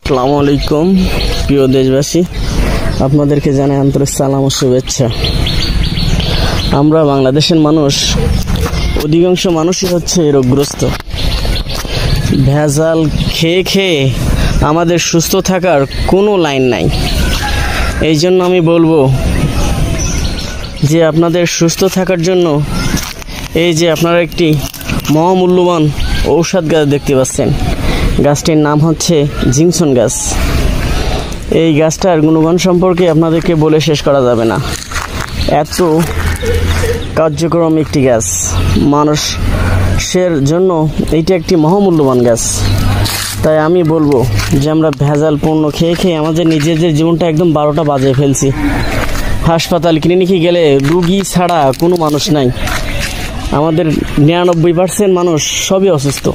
আসসালামু আলাইকুম প্রিয় দেশবাসী, আপনাদেরকে জানাই আন্তরিক সালাম ও শুভেচ্ছা। আমরা বাংলাদেশের মানুষ, অধিকাংশ মানুষই হচ্ছে রোগগ্রস্ত। ভেজাল খেয়ে খেয়ে আমাদের সুস্থ থাকার কোনো লাইন নাই। এই জন্য আমি বলবো যে আপনাদের সুস্থ থাকার জন্য এই যে আপনারা একটি মহামূল্যবান ঔষধ গাছ দেখতে পাচ্ছেন, গাছটির নাম হচ্ছে জিংসন গাছ। এই গাছটার গুণগান সম্পর্কে আপনাদেরকে বলে শেষ করা যাবে না, এত কার্যক্রম একটি গাছ। মানুষের জন্য এইটা একটি মহামূল্যবান গাছ। তাই আমি বলবো যে আমরা ভেজাল পণ্য খেয়ে খেয়ে আমাদের নিজেদের জীবনটা একদম 12টা বাজিয়ে ফেলছি। হাসপাতাল ক্লিনিকে গেলে রুগী ছাড়া কোনো মানুষ নাই। আমাদের 99% মানুষ সবই অসুস্থ,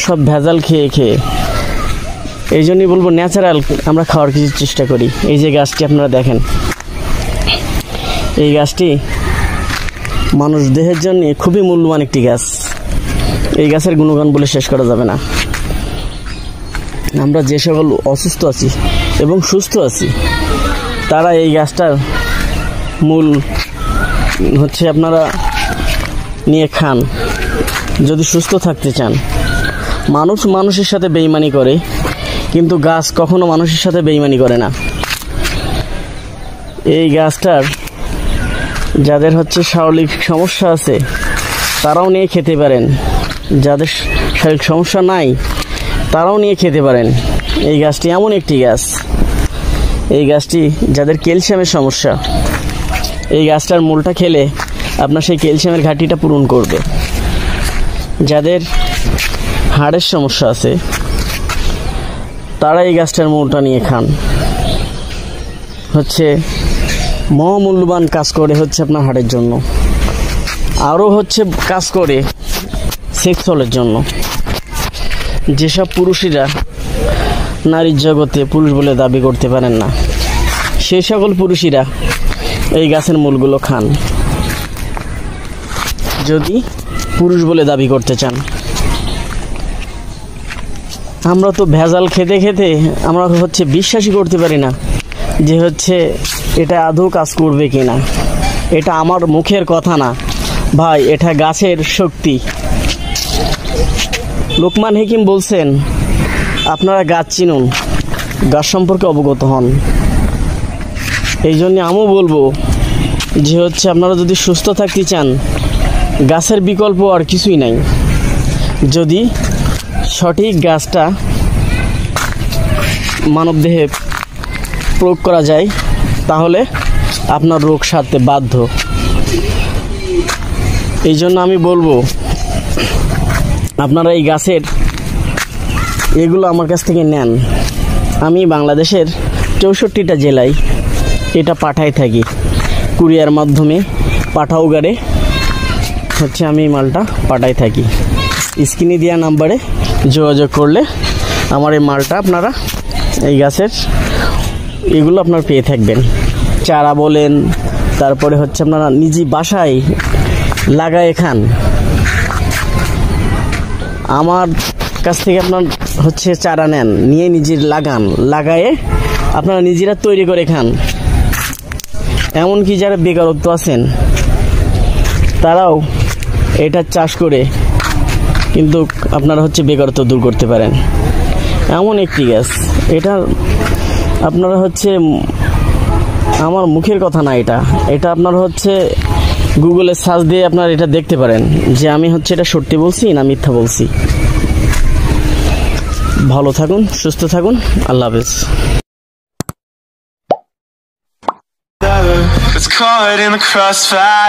সব ভেজাল খেয়ে খেয়ে। এই জন্যই বলবো ন্যাচারাল আমরা খাওয়ার কিছু চেষ্টা করি। এই যে গাছটি আপনারা দেখেন, এই গাছটি মানুষ দেহের জন্য খুবই মূল্যবান একটি গাছ। এই গাছের গুণগান বলে শেষ করা যাবে না। আমরা যে সকল অসুস্থ আছি এবং সুস্থ আছি, তারা এই গাছটার মূল হচ্ছে আপনারা নিয়ে খান যদি সুস্থ থাকতে চান। মানুষ মানুষের সাথে বেইমানি করে, কিন্তু গাছ কখনো মানুষের সাথে বেইমানি করে না। এই গাছটার যাদের হচ্ছে শারীরিক সমস্যা আছে তারাও নিয়ে খেতে পারেন, যাদের শারীরিক সমস্যা নাই তারাও নিয়ে খেতে পারেন। এই গাছটি এমন একটি গাছ, এই গাছটি যাদের ক্যালসিয়ামের সমস্যা, এই গাছটার মূলটা খেলে আপনার সেই ক্যালসিয়ামের ঘাটতিটা পূরণ করবে। যাদের হাড়ের সমস্যা আছে তারা এই গাছটার মূলটা নিয়ে খান। হচ্ছে মহামূল্যবান কাজ করে হচ্ছে আপনার হাড়ের জন্য, আরও হচ্ছে কাজ করে সেক্সুয়ালের জন্য। যেসব পুরুষেরা নারীর জগতে পুরুষ বলে দাবি করতে পারেন না, সেই সকল পুরুষেরা এই গাছের মূলগুলো খান যদি পুরুষ বলে দাবি করতে চান। আমরা তো ভেজাল খেতে খেতে আমরা হচ্ছে বিশ্বাসই করতে পারি না যে হচ্ছে এটা আদৌ কাজ করবে কিনা। এটা আমার মুখের কথা না ভাই, এটা গাছের শক্তি। লোকমান হাকিম বলছেন, আপনারা গাছ চিনুন, গাছ সম্পর্কে অবগত হন। এই জন্য আমিও বলবো যে হচ্ছে আপনারা যদি সুস্থ থাকতে চান, গাছের বিকল্প আর কিছুই নাই। যদি সঠিক গাছটা মানবদেহে প্রয়োগ করা যায় তাহলে আপনার রোগ সারতে বাধ্য। এই জন্য আমি বলবো আপনারা এই গাছের এগুলো আমার কাছ থেকে নেন। আমি বাংলাদেশের 64টা জেলায় এটা পাঠাই থাকি, কুরিয়ার মাধ্যমে পাঠাও গাড়ে হচ্ছে আমি মালটা পাঠাই থাকি। স্ক্রিনে দেওয়া নাম্বারে যোগাযোগ করলে আমার এই মালটা আপনারা এই গাছের এগুলো আপনারা পেয়ে থাকবেন। চারা বলেন, তারপরে হচ্ছে আপনারা নিজে বাসায় লাগায় খান। আমার কাছ থেকে আপনার হচ্ছে চারা নেন, নিয়ে নিজের লাগান, লাগায়ে আপনারা নিজেরা তৈরি করে খান। এমনকি যারা বেকারত্ব আছেন তারাও এটা চাষ করে কিন্তু আপনারা হচ্ছে বেকারত্ব দূর করতে পারেন। এমন একটি গাছ, এটা আপনারা হচ্ছে আমার মুখের কথা না, এটা আপনারা হচ্ছে গুগলে সার্চ দিয়ে আপনারা এটা দেখতে পারেন যে আমি হচ্ছে এটা সত্যি বলছি না মিথ্যা বলছি। ভালো থাকুন, সুস্থ থাকুন, আল্লাহ হাফেজ। It's caught in the crossfire.